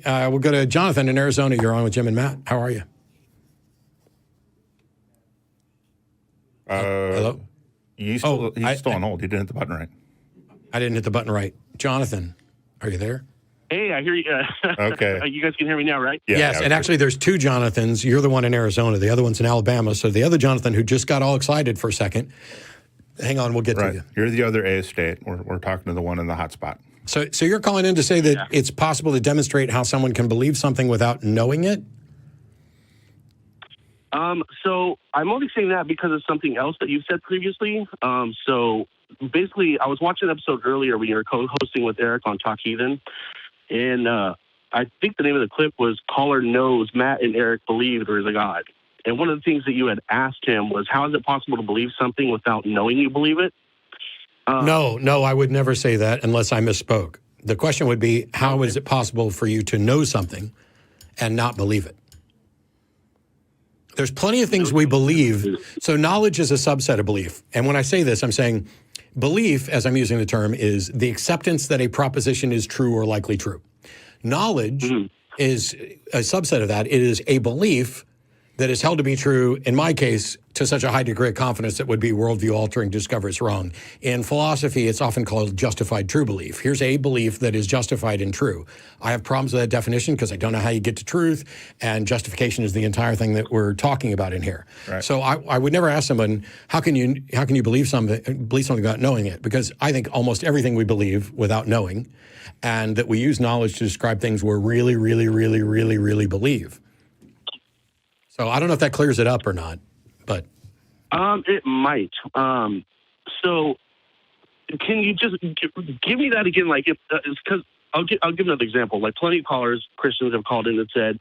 We'll go to Jonathan in Arizona. You're on with Jim and Matt. How are you? Hello? He's still on hold. He didn't hit the button right. I didn't hit the button right. Jonathan, are you there? Hey, I hear you. Okay. You guys can hear me now, right? Yeah, yes, and actually there's two Jonathans. You're the one in Arizona. The other one's in Alabama. So the other Jonathan who just got all excited for a second, hang on, we'll get to you. You're the other A state. We're talking to the one in the hot spot. So you're calling in to say that it's possible to demonstrate how someone can believe something without knowing it? So I'm only saying that because of something else that you've said previously. So basically, I was watching an episode earlier when you were co-hosting with Eric on Talk Heathen, and I think the name of the clip was "Caller Knows Matt and Eric Believe There Is a God." And one of the things that you had asked him was, how is it possible to believe something without knowing you believe it? No, I would never say that unless I misspoke. The question would be, how is it possible for you to know something and not believe it? There's plenty of things we believe. So knowledge is a subset of belief. And when I say this, I'm saying belief, as I'm using the term, is the acceptance that a proposition is true or likely true. Knowledge is a subset of that. It is a belief that is held to be true, in my case, to such a high degree of confidence that would be worldview altering to discover it's wrong. In philosophy, it's often called justified true belief. Here's a belief that is justified and true. I have problems with that definition because I don't know how you get to truth, and justification is the entire thing that we're talking about in here. Right. So I would never ask someone, how can you believe something without knowing it? Because I think almost everything we believe without knowing, and that we use knowledge to describe things we really, really, really, really, really believe. So I don't know if that clears it up or not, but it might. So can you just give me that again? Like, because I'll give another example. Like, plenty of callers, Christians, have called in and said,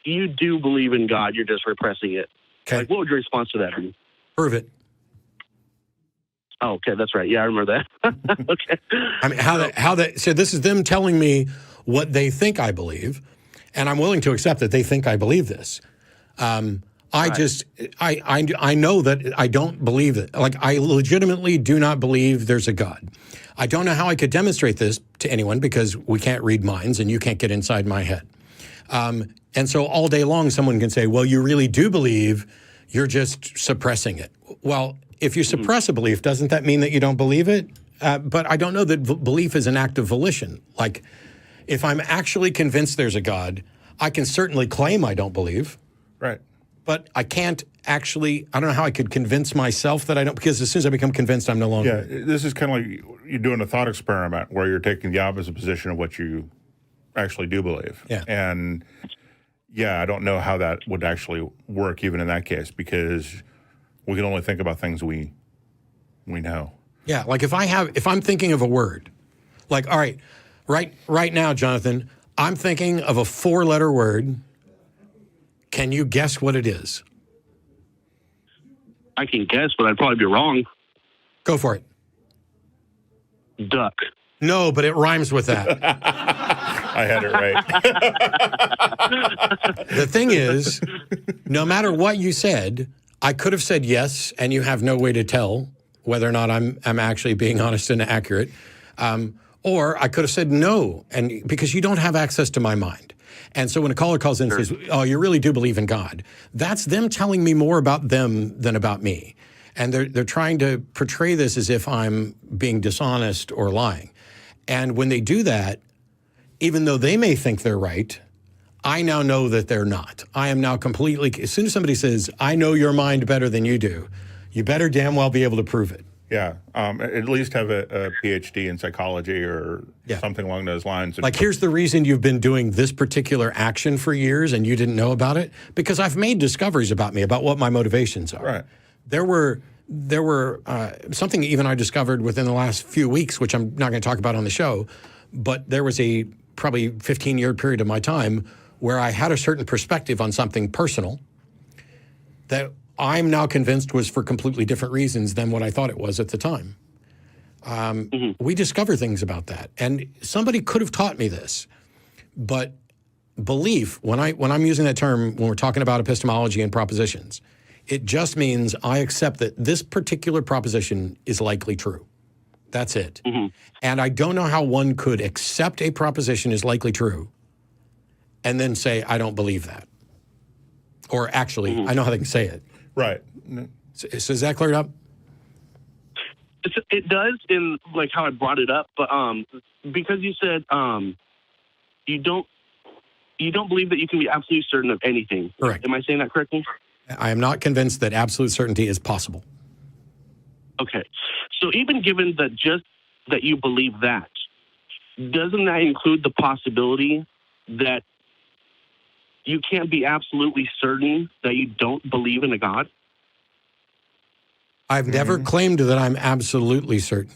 "You do believe in God, you're just repressing it." Okay. Like, what would your response to that be? Prove it. Oh, okay, that's right. Yeah, I remember that. Okay. I mean, so this is them telling me what they think I believe, and I'm willing to accept that they think I believe this. I know that I don't believe it. Like, I legitimately do not believe there's a God. I don't know how I could demonstrate this to anyone because we can't read minds and you can't get inside my head. And so all day long, someone can say, well, you really do believe, you're just suppressing it. Well, if you suppress a belief, doesn't that mean that you don't believe it? But I don't know that belief is an act of volition. Like, if I'm actually convinced there's a God, I can certainly claim I don't believe. Right. But I can't actually, I don't know how I could convince myself that I don't, because as soon as I become convinced, I'm no longer. Yeah, this is kind of like you're doing a thought experiment where you're taking the opposite position of what you actually do believe. Yeah. And I don't know how that would actually work even in that case, because we can only think about things we know. Yeah, like if I'm thinking of a word, like, all right now, Jonathan, I'm thinking of a 4-letter word. Can you guess what it is? I can guess, but I'd probably be wrong. Go for it. Duck. No, but it rhymes with that. I had it right. The thing is, no matter what you said, I could have said yes, and you have no way to tell whether or not I'm actually being honest and accurate. Or I could have said no, and because you don't have access to my mind. And so when a caller calls in and says, oh, you really do believe in God, that's them telling me more about them than about me. And they're trying to portray this as if I'm being dishonest or lying. And when they do that, even though they may think they're right, I now know that they're not. I am now completely, as soon as somebody says, I know your mind better than you do, you better damn well be able to prove it. Yeah, at least have a PhD in psychology or something along those lines. Like, here's the reason you've been doing this particular action for years and you didn't know about it, because I've made discoveries about me, about what my motivations are. Right. There were something even I discovered within the last few weeks, which I'm not going to talk about on the show, but there was a probably 15-year period of my time where I had a certain perspective on something personal that I'm now convinced was for completely different reasons than what I thought it was at the time. We discover things about that. And somebody could have taught me this. But belief, when I'm using that term, when we're talking about epistemology and propositions, it just means I accept that this particular proposition is likely true. That's it. And I don't know how one could accept a proposition is likely true and then say, I don't believe that. Or actually, I know how they can say it. Right. So is that cleared up? It does in like how I brought it up, but because you said you don't believe that you can be absolutely certain of anything. Correct. Am I saying that correctly? I am not convinced that absolute certainty is possible. Okay. So even given that just that you believe that, doesn't that include the possibility that you can't be absolutely certain that you don't believe in a God? I've never claimed that I'm absolutely certain.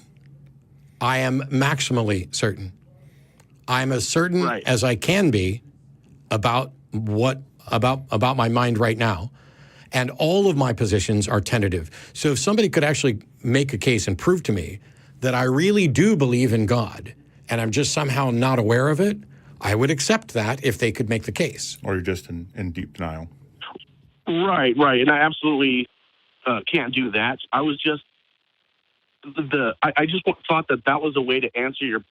I am maximally certain. I'm as certain as I can be about about my mind right now. And all of my positions are tentative. So if somebody could actually make a case and prove to me that I really do believe in God and I'm just somehow not aware of it, I would accept that if they could make the case. Or you're just in deep denial. Right. And I absolutely can't do that. I was just I just thought that was a way to answer your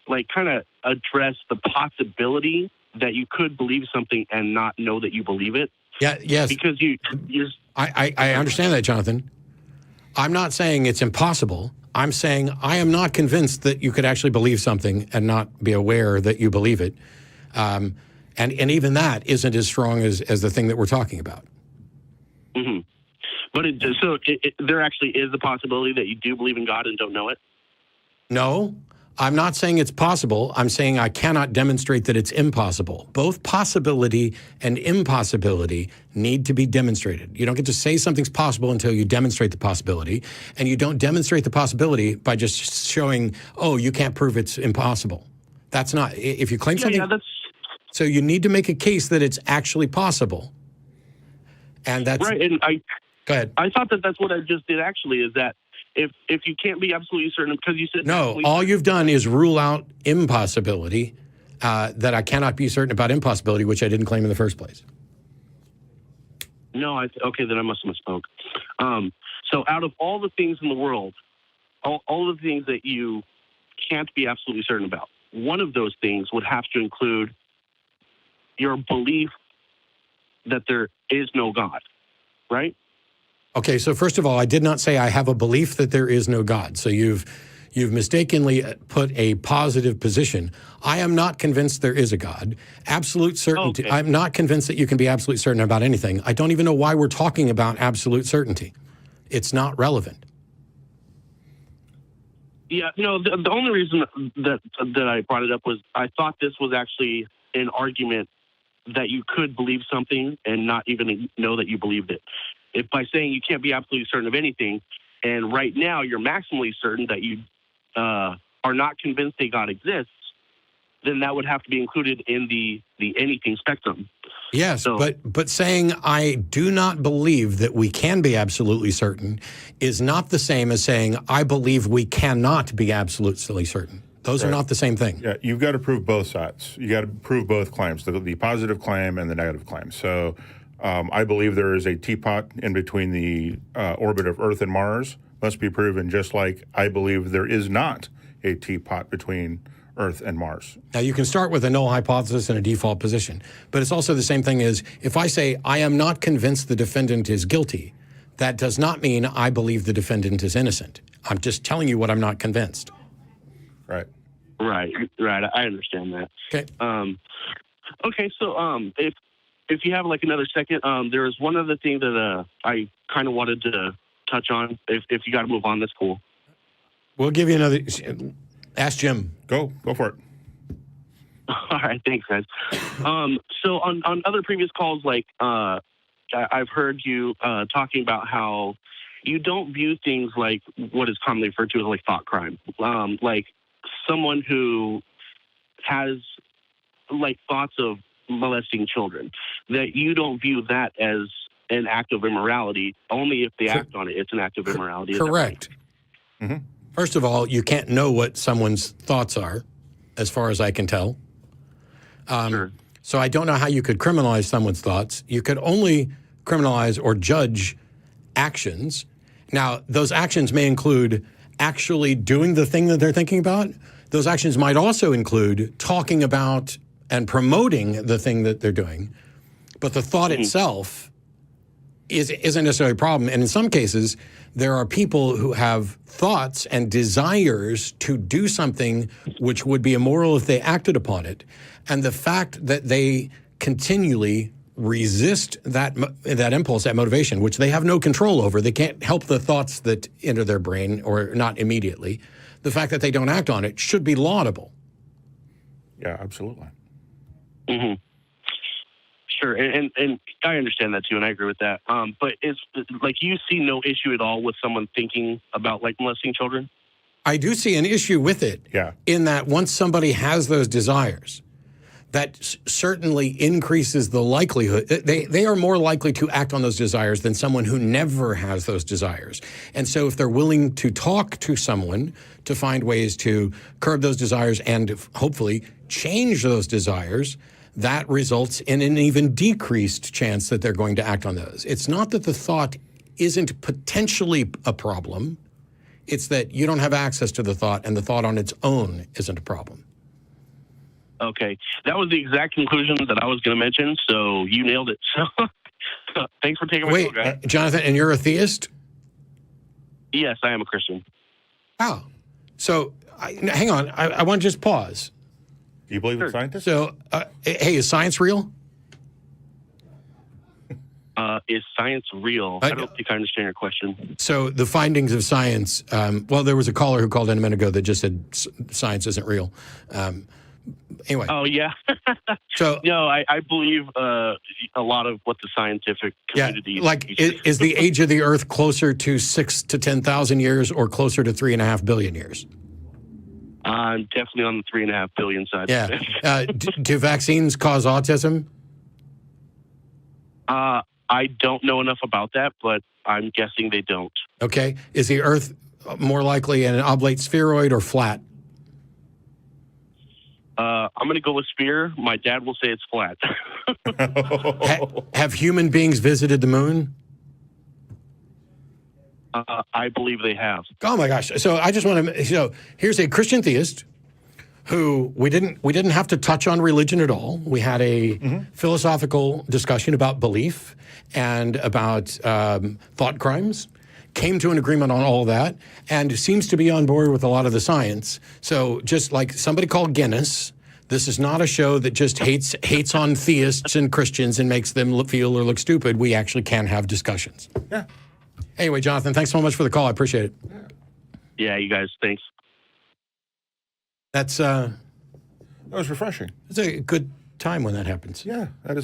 like kind of address the possibility that you could believe something and not know that you believe it. Yeah. Yes. Because I understand that, Jonathan. I'm not saying it's impossible. I'm saying I am not convinced that you could actually believe something and not be aware that you believe it. And even that isn't as strong as the thing that we're talking about. Mm-hmm. But there actually is the possibility that you do believe in God and don't know it? No, I'm not saying it's possible. I'm saying I cannot demonstrate that it's impossible. Both possibility and impossibility need to be demonstrated. You don't get to say something's possible until you demonstrate the possibility. And you don't demonstrate the possibility by just showing, oh, you can't prove it's impossible. That's not, if you claim something. Yeah, so you need to make a case that it's actually possible. And that's. Right, and Go ahead. I thought that's what I just did actually, is that if you can't be absolutely certain, because you said... No, all you've done is rule out impossibility, that I cannot be certain about impossibility, which I didn't claim in the first place. No, okay, then I must have misspoke. So out of all the things in the world, all of the things that you can't be absolutely certain about, one of those things would have to include your belief that there is no God, right? Okay, so first of all, I did not say I have a belief that there is no God. So you've mistakenly put a positive position. I am not convinced there is a God. Absolute certainty. Okay. I'm not convinced that you can be absolutely certain about anything. I don't even know why we're talking about absolute certainty. It's not relevant. Yeah, the only reason that I brought it up was I thought this was actually an argument that you could believe something and not even know that you believed it. If by saying you can't be absolutely certain of anything, and right now you're maximally certain that you are not convinced that God exists, then that would have to be included in the anything spectrum. Yes, but saying I do not believe that we can be absolutely certain is not the same as saying I believe we cannot be absolutely certain. Those are not the same thing. Yeah, you've got to prove both sides. You got to prove both claims, the positive claim and the negative claim. So I believe there is a teapot in between the orbit of Earth and Mars. Must be proven, just like I believe there is not a teapot between Earth and Mars. Now, you can start with a null hypothesis and a default position, but it's also the same thing as if I say I am not convinced the defendant is guilty, that does not mean I believe the defendant is innocent. I'm just telling you what I'm not convinced. Right. Right. I understand that. Okay. Okay. So, if you have like another second, there is one other thing that I kind of wanted to touch on. If you got to move on, that's cool. We'll give you another. Ask Jim. Go for it. All right. Thanks, guys. So on other previous calls, like I've heard you talking about how you don't view things like what is commonly referred to as like thought crime, like someone who has like thoughts of molesting children, that you don't view that as an act of immorality. Only if they act on it, it's an act of immorality. Correct. Right? Mm-hmm. First of all, you can't know what someone's thoughts are, as far as I can tell. Sure. So I don't know how you could criminalize someone's thoughts. You could only criminalize or judge actions. Now, those actions may include actually doing the thing that they're thinking about. Those actions might also include talking about and promoting the thing that they're doing, but the thought itself isn't necessarily a problem. And in some cases, there are people who have thoughts and desires to do something which would be immoral if they acted upon it. And the fact that they continually resist that impulse, that motivation, which they have no control over, they can't help the thoughts that enter their brain, or not immediately. The fact that they don't act on it should be laudable. Yeah, absolutely. Mm-hmm. Sure, and I understand that too, and I agree with that. But it's like, you see no issue at all with someone thinking about like molesting children? I do see an issue with it. Yeah. In that once somebody has those desires, that certainly increases the likelihood. They are more likely to act on those desires than someone who never has those desires. And so if they're willing to talk to someone to find ways to curb those desires and hopefully change those desires, that results in an even decreased chance that they're going to act on those. It's not that the thought isn't potentially a problem. It's that you don't have access to the thought, and the thought on its own isn't a problem. Okay. That was the exact conclusion that I was going to mention, so you nailed it. So thanks for taking my call, guys. Jonathan, and you're a theist? Yes, I am a Christian. Oh. So, hang on. I want to just pause. Do you believe in scientists? So, hey, is science real? Is science real? I don't think I understand your question. So the findings of science, well, there was a caller who called in a minute ago that just said science isn't real. Anyway. Oh, yeah. So no, I believe a lot of what the scientific community is the age of the Earth closer to 6,000 to 10,000 years or closer to 3.5 billion years? I'm definitely on the 3.5 billion side. Yeah. Do vaccines cause autism? I don't know enough about that, but I'm guessing they don't. Okay. Is the Earth more likely an oblate spheroid or flat? I'm going to go with sphere. My dad will say it's flat. Have human beings visited the moon? I believe they have. Oh my gosh! So I just want to. So here's a Christian theist who we didn't have to touch on religion at all. We had a philosophical discussion about belief and about thought crimes. Came to an agreement on all that, and seems to be on board with a lot of the science. So just like somebody called Guinness, this is not a show that just hates on theists and Christians and makes them feel or look stupid. We actually can have discussions. Yeah. Anyway, Jonathan, thanks so much for the call. I appreciate it. Yeah, you guys, thanks. That was refreshing. It's a good time when that happens. Yeah, that is.